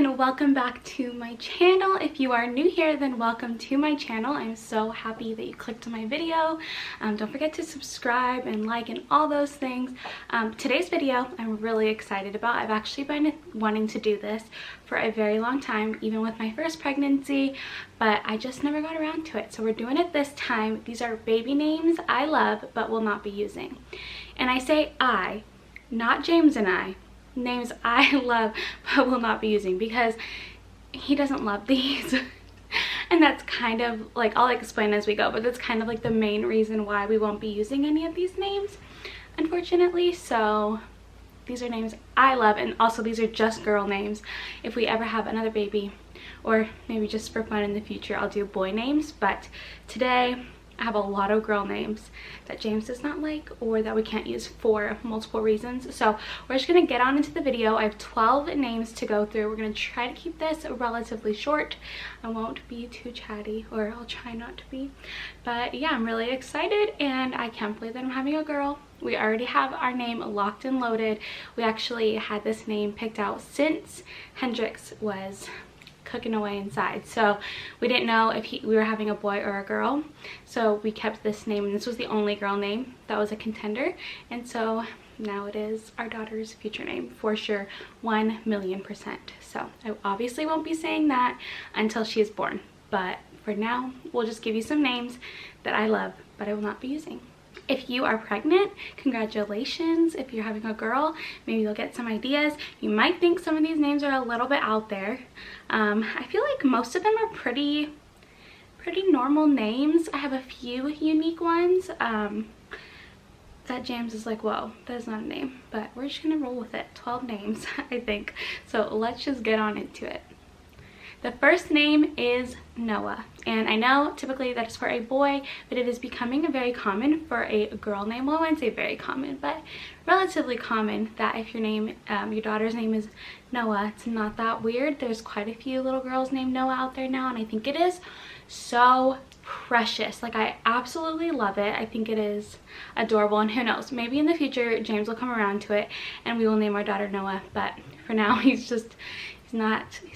and welcome back to my channel. If you are new here, then welcome to my channel. I'm so happy that you clicked on my video. Don't forget to subscribe and like and all those things. Today's video I'm really excited about. I've actually been wanting to do this for a very long time, even with my first pregnancy, but I just never got around to it. So we're doing it this time. These are baby names I love but will not be using. And I say I, not James and I. Names I love but will not be using because he doesn't love these. And that's kind of like, I'll explain as we go, but that's kind of like the main reason why we won't be using any of these names, unfortunately. So these are names I love, and also these are just girl names. If we ever have another baby, or maybe just for fun in the future, I'll do boy names, but today I have a lot of girl names that James does not like or that we can't use for multiple reasons. So we're just gonna get on into the video. I have 12 names to go through. We're gonna try to keep this relatively short. I won't be too chatty, or I'll try not to be. But yeah, I'm really excited and I can't believe that I'm having a girl. We already have our name locked and loaded. We actually had this name picked out since Hendrix was cooking away inside, so we didn't know if we were having a boy or a girl, so we kept this name, and this was the only girl name that was a contender, and so now it is our daughter's future name for sure, 1,000,000%. So I obviously won't be saying that until she is born, but for now we'll just give you some names that I love but I will not be using. If you are pregnant, congratulations. If you're having a girl, maybe you'll get some ideas. You might think some of these names are a little bit out there. I feel like most of them are pretty normal names. I have a few unique ones that James is like, whoa, that is not a name, but we're just gonna roll with it. 12 names, I think. So let's just get on into it. The first name is Noah, and I know typically that is for a boy, but it is becoming very common for a girl name. Well, I wouldn't say very common, but relatively common that if your daughter's name is Noah, it's not that weird. There's quite a few little girls named Noah out there now, and I think it is so precious. Like, I absolutely love it. I think it is adorable, and who knows, maybe in the future James will come around to it and we will name our daughter Noah, but for now he's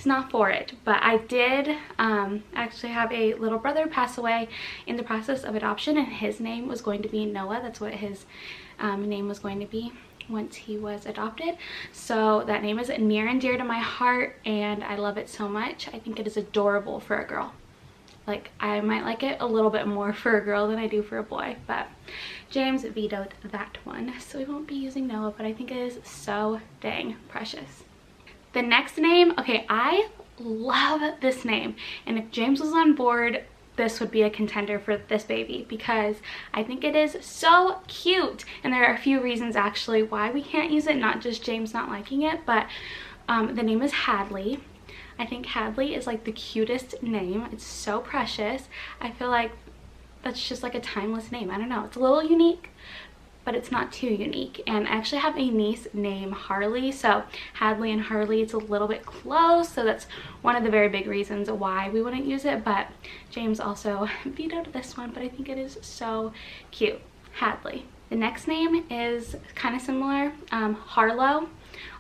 not for it. But I did actually have a little brother pass away in the process of adoption, and his name was going to be Noah. That's what his name was going to be once he was adopted. So that name is near and dear to my heart, and I love it so much. I think it is adorable for a girl. Like, I might like it a little bit more for a girl than I do for a boy, but James vetoed that one, so we won't be using Noah, but I think it is so dang precious. The next name, okay, I love this name, and if James was on board, this would be a contender for this baby because I think it is so cute. And there are a few reasons actually why we can't use it, not just James not liking it, but the name is Hadley. I think Hadley is like the cutest name. It's so precious. I feel like that's just like a timeless name. I don't know, it's a little unique, but it's not too unique. And I actually have a niece named Harley, so Hadley and Harley, it's a little bit close, so that's one of the very big reasons why we wouldn't use it. But James also vetoed this one, but I think it is so cute. Hadley. The next name is kind of similar, Harlow.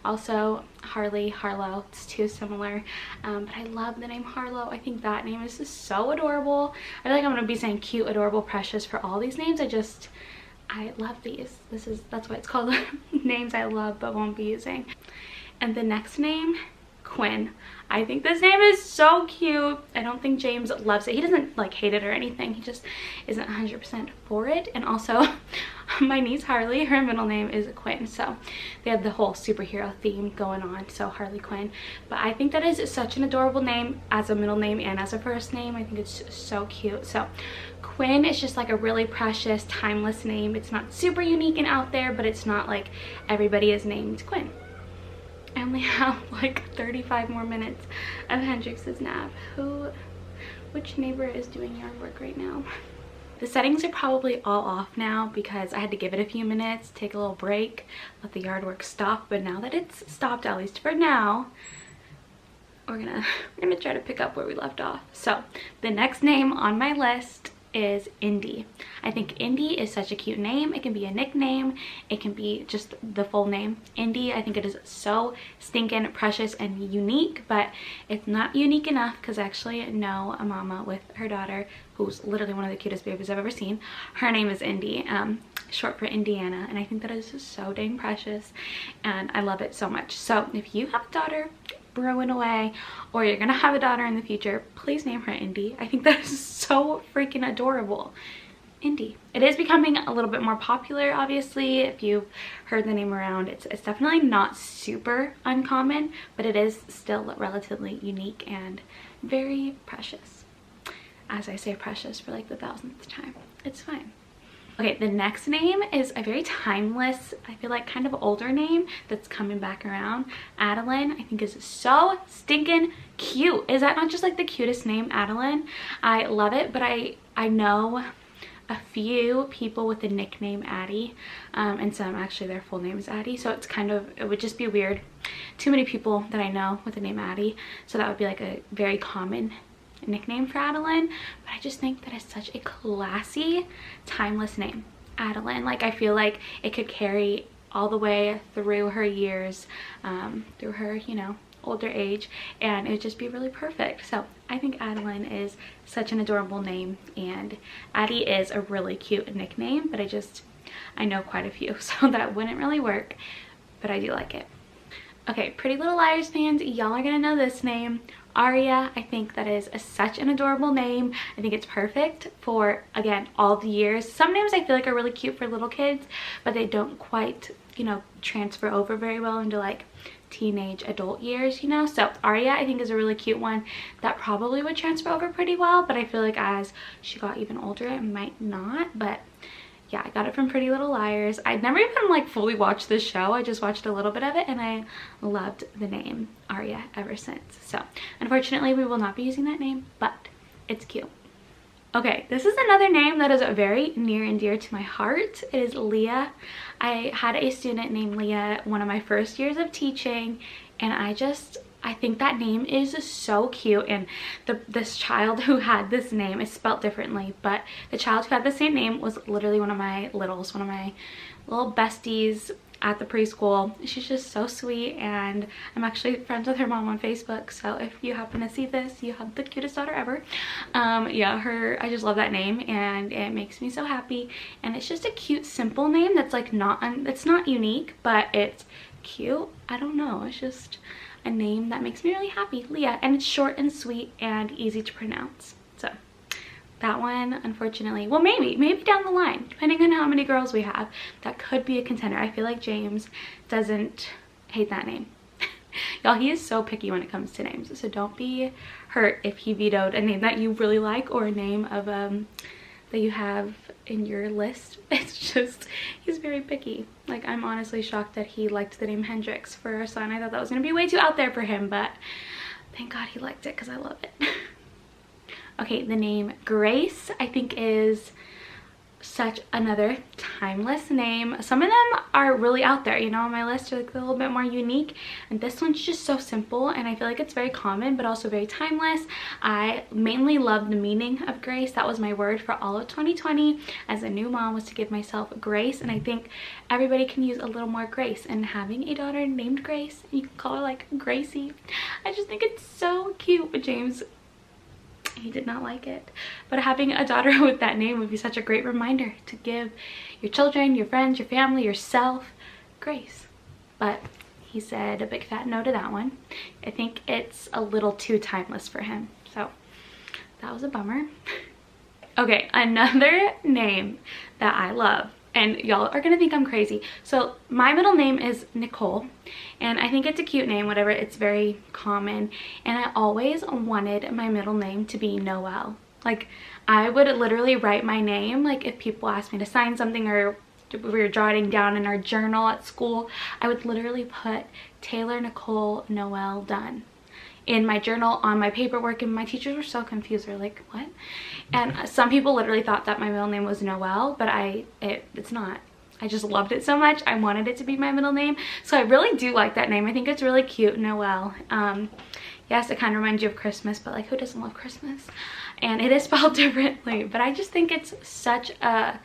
Also Harley, Harlow, it's too similar, but I love the name Harlow. I think that name is just so adorable. I feel like I'm gonna be saying cute, adorable, precious for all these names. I love these. That's why it's called names I love but won't be using. And the next name, Quinn. I think this name is so cute. I don't think James loves it. He doesn't like hate it or anything. He just isn't 100% for it. And also my niece Harley, her middle name is Quinn, so they have the whole superhero theme going on, so Harley Quinn. But I think that is such an adorable name as a middle name and as a first name. I think it's so cute. So Quinn is just like a really precious, timeless name. It's not super unique and out there, but it's not like everybody is named Quinn. I only have like 35 more minutes of Hendrix's nap. Which neighbor is doing yard work right now? The settings are probably all off now because I had to give it a few minutes, take a little break, let the yard work stop. But now that it's stopped, at least for now, we're gonna try to pick up where we left off. So the next name on my list is Indy. I think Indy is such a cute name. It can be a nickname, it can be just the full name. Indy, I think it is so stinking precious and unique, but it's not unique enough because I actually know a mama with her daughter who's literally one of the cutest babies I've ever seen. Her name is Indy, short for Indiana, and I think that is just so dang precious and I love it so much. So if you have a daughter brewing away, or you're gonna have a daughter in the future, please name her Indy. I think that is so freaking adorable. Indy. It is becoming a little bit more popular, obviously. If you've heard the name around, it's definitely not super uncommon, but it is still relatively unique and very precious. As I say precious for like the 1000th time. It's fine. Okay, the next name is a very timeless, I feel like kind of older name that's coming back around. Adeline, I think, is so stinking cute. Is that not just like the cutest name, Adeline? I love it, but I know a few people with the nickname Addie, and some actually their full name is Addie, so it's kind of, it would just be weird. Too many people that I know with the name Addie, so that would be like a very common nickname for Adeline, but I just think that it's such a classy, timeless name. Adeline, like, I feel like it could carry all the way through her years, through her, you know, older age, and it would just be really perfect. So I think Adeline is such an adorable name, and Addie is a really cute nickname, but I know quite a few, so that wouldn't really work, but I do like it. Okay, Pretty Little Liars fans, y'all are gonna know this name. Arya, I think that is such an adorable name. I think it's perfect for, again, all the years. Some names I feel like are really cute for little kids, but they don't quite, you know, transfer over very well into like teenage adult years, you know. So Arya, I think, is a really cute one that probably would transfer over pretty well, but I feel like as she got even older it might not. But yeah, I got it from Pretty Little Liars. I'd never even like fully watched this show. I just watched a little bit of it and I loved the name Arya ever since. So unfortunately we will not be using that name, but it's cute. Okay, this is another name that is very near and dear to my heart. It is Leah. I had a student named Leah one of my first years of teaching, and I think that name is so cute. And this child who had this name is spelled differently, but the child who had the same name was literally one of my little besties at the preschool. She's just so sweet, and I'm actually friends with her mom on Facebook, so if you happen to see this, you have the cutest daughter ever. Yeah, I just love that name and it makes me so happy, and it's just a cute, simple name that's like it's not unique, but it's cute. I don't know, it's just a name that makes me really happy. Leah, and it's short and sweet and easy to pronounce. So that one, unfortunately, well, maybe down the line, depending on how many girls we have, that could be a contender. I feel like James doesn't hate that name. Y'all, he is so picky when it comes to names, so don't be hurt if he vetoed a name that you really like, or a name of that you have in your list. It's just, he's very picky. Like, I'm honestly shocked that he liked the name Hendrix for our son. I thought that was gonna be way too out there for him, but thank God he liked it because I love it. Okay, the name Grace, I think, is such another timeless name. Some of them are really out there, you know, on my list are like a little bit more unique, and this one's just so simple, and I feel like it's very common but also very timeless. I mainly love the meaning of grace. That was my word for all of 2020 as a new mom, was to give myself grace, and I think everybody can use a little more grace, and having a daughter named Grace, you can call her like Gracie, I just think it's so cute. But James, he did not like it, but having a daughter with that name would be such a great reminder to give your children, your friends, your family, yourself grace. But he said a big fat no to that one. I think it's a little too timeless for him, so that was a bummer. Okay, another name that I love, and y'all are gonna think I'm crazy. So my middle name is Nicole, and I think it's a cute name, whatever, it's very common, and I always wanted my middle name to be Noelle. Like, I would literally write my name, like if people asked me to sign something or we were jotting down in our journal at school, I would literally put Taylor Nicole Noelle Dunn in my journal, on my paperwork, and my teachers were so confused. They're like, what? And some people literally thought that my middle name was Noelle, but it's not. I just loved it so much, I wanted it to be my middle name. So I really do like that name. I think it's really cute, Noelle. Yes, it kind of reminds you of Christmas, but like, who doesn't love Christmas? and it is spelled differently, but I just think it's such a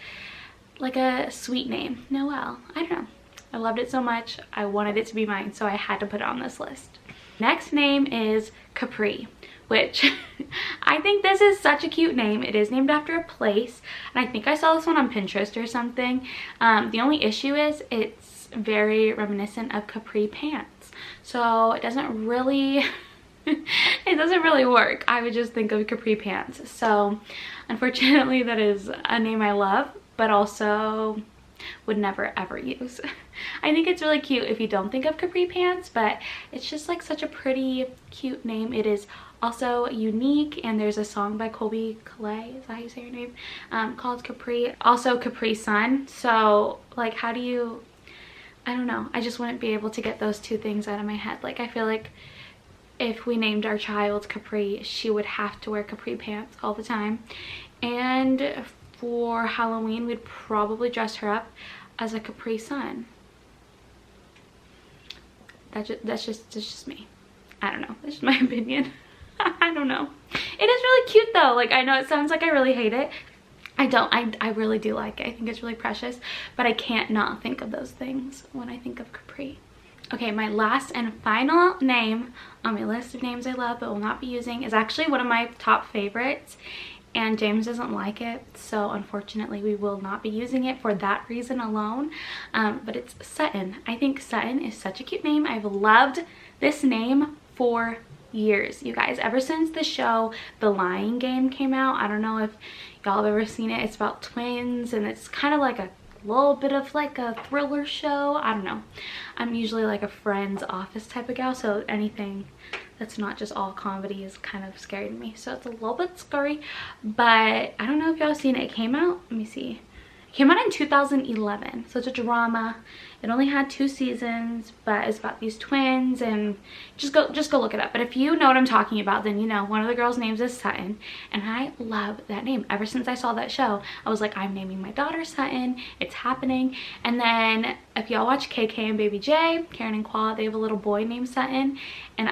like a sweet name. Noelle. I don't know. I loved it so much. I wanted it to be mine, so I had to put it on this list. Next name is Capri, which I think this is such a cute name. It is named after a place, and I think I saw this one on Pinterest or something. The only issue is it's very reminiscent of capri pants, so it doesn't really it doesn't really work. I would just think of capri pants. So unfortunately that is a name I love, but also would never ever use. I think it's really cute if you don't think of capri pants, but it's just like such a pretty cute name. It is also unique, and there's a song by Colby Calais, is that how you say your name, called Capri. Also Capri Sun. So like, how do you, I don't know, I just wouldn't be able to get those two things out of my head. Like, I feel like if we named our child Capri, she would have to wear capri pants all the time. And for Halloween, we'd probably dress her up as a Capri Sun. That's just me. I don't know. That's just my opinion. I don't know. It is really cute though. Like, I know it sounds like I really hate it. I don't. I really do like it. I think it's really precious, but I can't not think of those things when I think of Capri. Okay, my last and final name on my list of names I love but will not be using is actually one of my top favorites, and James doesn't like it, so unfortunately we will not be using it for that reason alone. But it's Sutton. I think Sutton is such a cute name. I've loved this name for years, you guys, ever since the show The Lying Game came out. I don't know if y'all have ever seen it. It's about twins, and it's kind of like a little bit of like a thriller show. I don't know. I'm usually like a Friends Office type of gal, so anything that's not just all comedy is kind of scary to me. So it's a little bit scary, but I don't know if y'all seen it. It came out, let me see. It came out in 2011, so it's a drama. It only had 2 seasons, but it's about these twins, and just go look it up. But if you know what I'm talking about, then you know one of the girls' names is Sutton, and I love that name. Ever since I saw that show, I was like, I'm naming my daughter Sutton. It's happening. And then if y'all watch KK and Baby J, Karen and Quad, they have a little boy named Sutton, and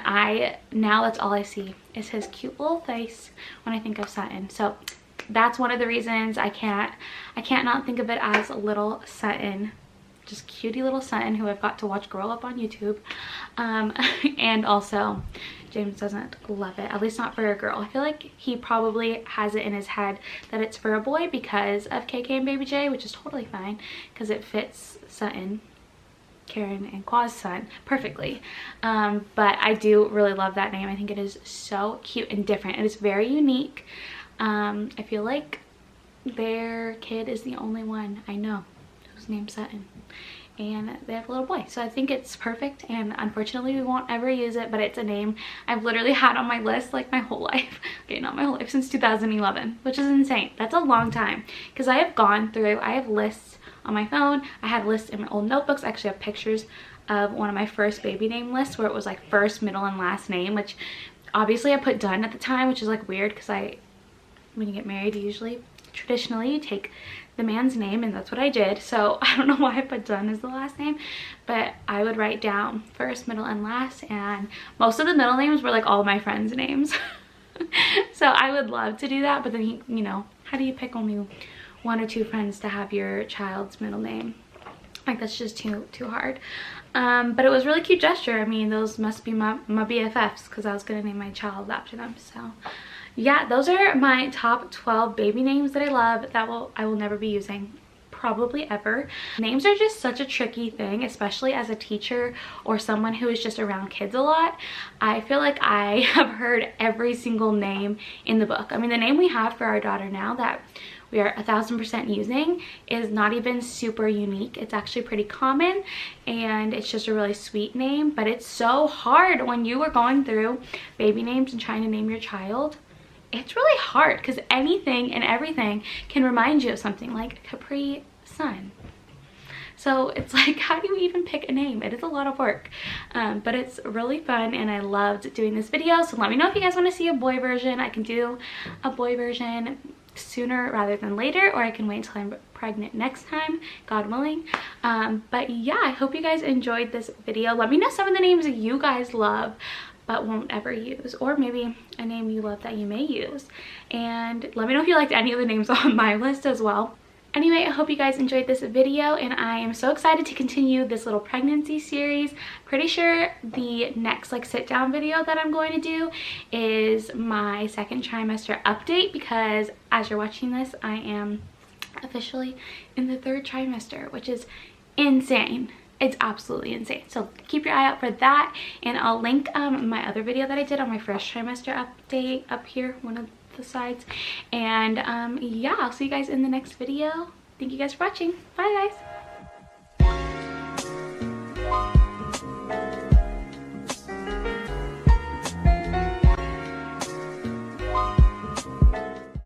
now that's all I see is his cute little face when I think of Sutton. So that's one of the reasons I can't not think of it as little Sutton. Just cutie little Sutton who I've got to watch grow up on YouTube. And also James doesn't love it, at least not for a girl. I feel like he probably has it in his head that it's for a boy because of KK and Baby J, which is totally fine because it fits Sutton, Karen and Qua's son, perfectly. But I do really love that name. I think it is so cute and different. It is very unique. I feel like their kid is the only one I know who's named Sutton, and they have a little boy, so I think it's perfect. And unfortunately we won't ever use it, but it's a name I've literally had on my list like my whole life. Okay, not my whole life, since 2011, which is insane. That's a long time, because I have lists on my phone. I have lists in my old notebooks. I actually have pictures of one of my first baby name lists where it was like first, middle, and last name, which obviously I put done at the time, which is like weird because when you get married, usually traditionally you take the man's name, and that's what I did. So I don't know why I put done as the last name, but I would write down first, middle, and last, and most of the middle names were like all my friends' names. So I would love to do that, but then you know, how do you pick only 1 or 2 friends to have your child's middle name? Like, that's just too hard. But it was a really cute gesture. I mean, those must be my BFFs, because I was gonna name my child after them. So yeah, those are my top 12 baby names that I love that I will never be using, probably ever. Names are just such a tricky thing, especially as a teacher or someone who is just around kids a lot. I feel like I have heard every single name in the book. I mean, the name we have for our daughter now that we are 1000% using is not even super unique. It's actually pretty common, and it's just a really sweet name. But it's so hard when you are going through baby names and trying to name your child. It's really hard because anything and everything can remind you of something, like Capri Sun. So it's like, how do you even pick a name? It is a lot of work, but it's really fun, and I loved doing this video. So let me know if you guys want to see a boy version. I can do a boy version sooner rather than later, or I can wait until I'm pregnant next time, God willing. But yeah, I hope you guys enjoyed this video. Let me know some of the names that you guys love, but won't ever use, or maybe a name you love that you may use. And let me know if you liked any of the names on my list as well. Anyway, I hope you guys enjoyed this video, and I am so excited to continue this little pregnancy series. Pretty sure the next like sit down video that I'm going to do is my second trimester update, because as you're watching this, I am officially in the 3rd trimester, which is insane. It's absolutely insane. So keep your eye out for that, and I'll link my other video that I did on my 1st trimester update up here, one of the sides. And yeah, I'll see you guys in the next video. Thank you guys for watching. Bye guys.